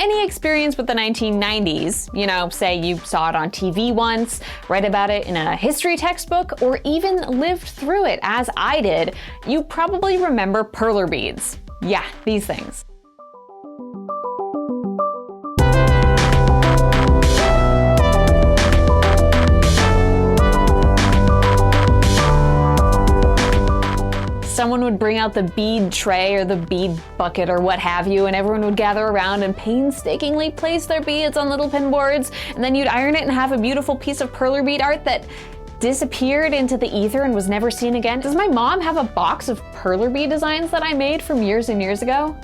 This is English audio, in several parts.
any experience with the 1990s, you know, say you saw it on TV once, read about it in a history textbook, or even lived through it as I did, you probably remember perler beads. Yeah, these things. Someone would bring out the bead tray or the bead bucket or what have you, and everyone would gather around and painstakingly place their beads on little pin boards, and then you'd iron it and have a beautiful piece of perler bead art that disappeared into the ether and was never seen again. Does my mom have a box of perler bead designs that I made from years and years ago?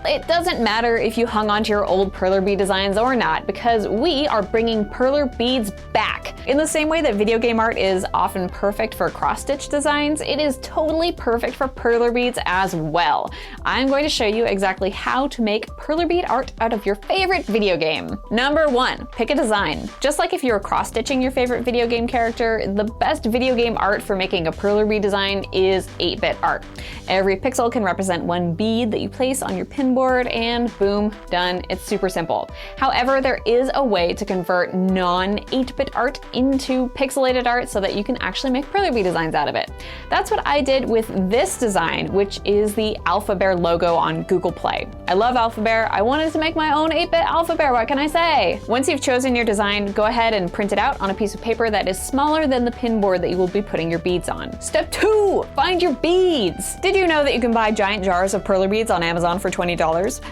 It doesn't matter if you hung onto your old perler bead designs or not, because we are bringing perler beads back. In the same way that video game art is often perfect for cross-stitch designs, it is totally perfect for perler beads as well. I'm going to show you exactly how to make perler bead art out of your favorite video game. Number 1, pick a design. Just like if you were cross-stitching your favorite video game character, the best video game art for making a perler bead design is 8-bit art. Every pixel can represent one bead that you place on your pin board, and boom, done. It's super simple. However, there is a way to convert non-8-bit art into pixelated art so that you can actually make perler bead designs out of it. That's what I did with this design, which is the Alpha Bear logo on Google Play. I love Alpha Bear. I wanted to make my own 8-bit Alpha Bear. What can I say? Once you've chosen your design, go ahead and print it out on a piece of paper that is smaller than the pin board that you will be putting your beads on. Step 2, find your beads. Did you know that you can buy giant jars of perler beads on Amazon for $20?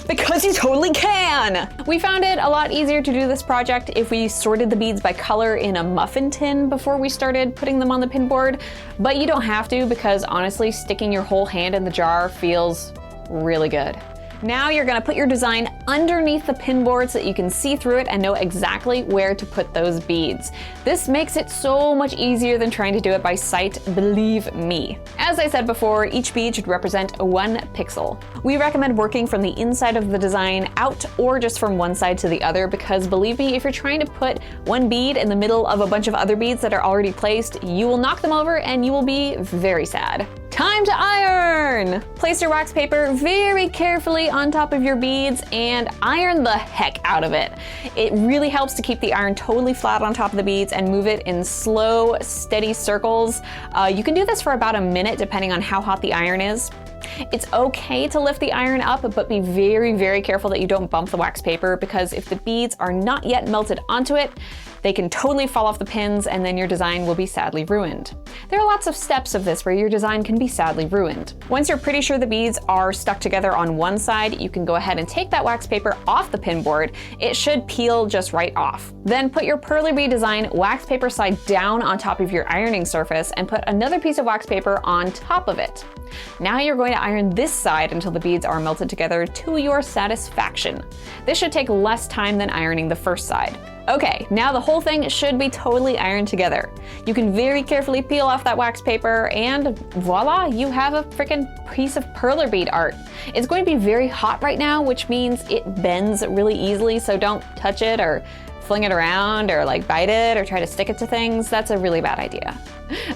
Because you totally can! We found it a lot easier to do this project if we sorted the beads by color in a muffin tin before we started putting them on the pin board, but you don't have to, because honestly, sticking your whole hand in the jar feels really good. Now you're gonna put your design underneath the pin board so that you can see through it and know exactly where to put those beads. This makes it so much easier than trying to do it by sight, believe me. As I said before, each bead should represent 1 pixel. We recommend working from the inside of the design out or just from one side to the other, because believe me, if you're trying to put one bead in the middle of a bunch of other beads that are already placed, you will knock them over and you will be very sad. Time to iron! Place your wax paper very carefully on top of your beads and iron the heck out of it. It really helps to keep the iron totally flat on top of the beads and move it in slow, steady circles. You can do this for about a minute depending on how hot the iron is. It's okay to lift the iron up, but be very, very careful that you don't bump the wax paper, because if the beads are not yet melted onto it, they can totally fall off the pins and then your design will be sadly ruined. There are lots of steps of this where your design can be sadly ruined. Once you're pretty sure the beads are stuck together on one side, you can go ahead and take that wax paper off the pin board. It should peel just right off. Then put your perler bead design wax paper side down on top of your ironing surface and put another piece of wax paper on top of it. Now you're going to iron this side until the beads are melted together to your satisfaction. This should take less time than ironing the first side. Okay, now the whole thing should be totally ironed together. You can very carefully peel off that wax paper and voila, you have a freaking piece of perler bead art. It's going to be very hot right now, which means it bends really easily, so don't touch it or fling it around or like bite it or try to stick it to things. That's a really bad idea.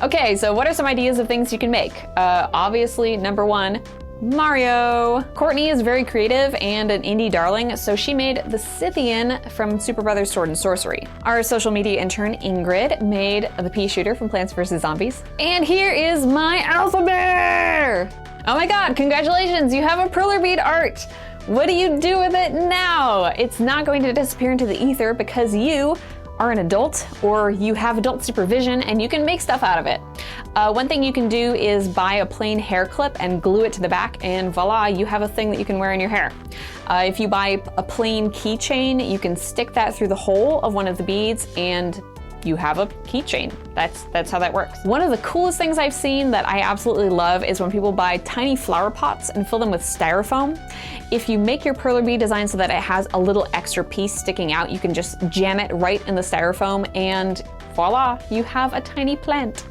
Okay, so what are some ideas of things you can make? Obviously, number 1, Mario. Courtney is very creative and an indie darling, so she made the Scythian from Super Brothers Sword and Sorcery. Our social media intern Ingrid made the pea shooter from Plants vs. Zombies. And here is my Alpha Bear! Oh my god, congratulations, you have a perler bead art! What do you do with it now? It's not going to disappear into the ether because you are an adult or you have adult supervision and you can make stuff out of it. One thing you can do is buy a plain hair clip and glue it to the back, and voila, you have a thing that you can wear in your hair. If you buy a plain keychain, you can stick that through the hole of one of the beads and you have a keychain. That's how that works. One of the coolest things I've seen that I absolutely love is when people buy tiny flower pots and fill them with styrofoam. If you make your perler bead design so that it has a little extra piece sticking out, you can just jam it right in the styrofoam and voila, you have a tiny plant.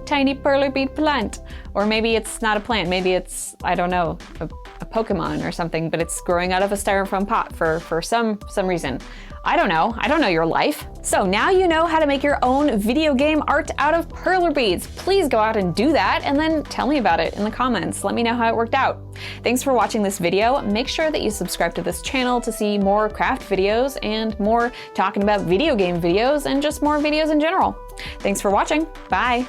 tiny perler bead plant. Or maybe it's not a plant, maybe it's, I don't know, a Pokemon or something, but it's growing out of a styrofoam pot for some reason. I don't know your life. So now you know how to make your own video game art out of perler beads. Please go out and do that and then tell me about it in the comments. Let me know how it worked out. Thanks for watching this video. Make sure that you subscribe to this channel to see more craft videos and more talking about video game videos and just more videos in general. Thanks for watching. Bye.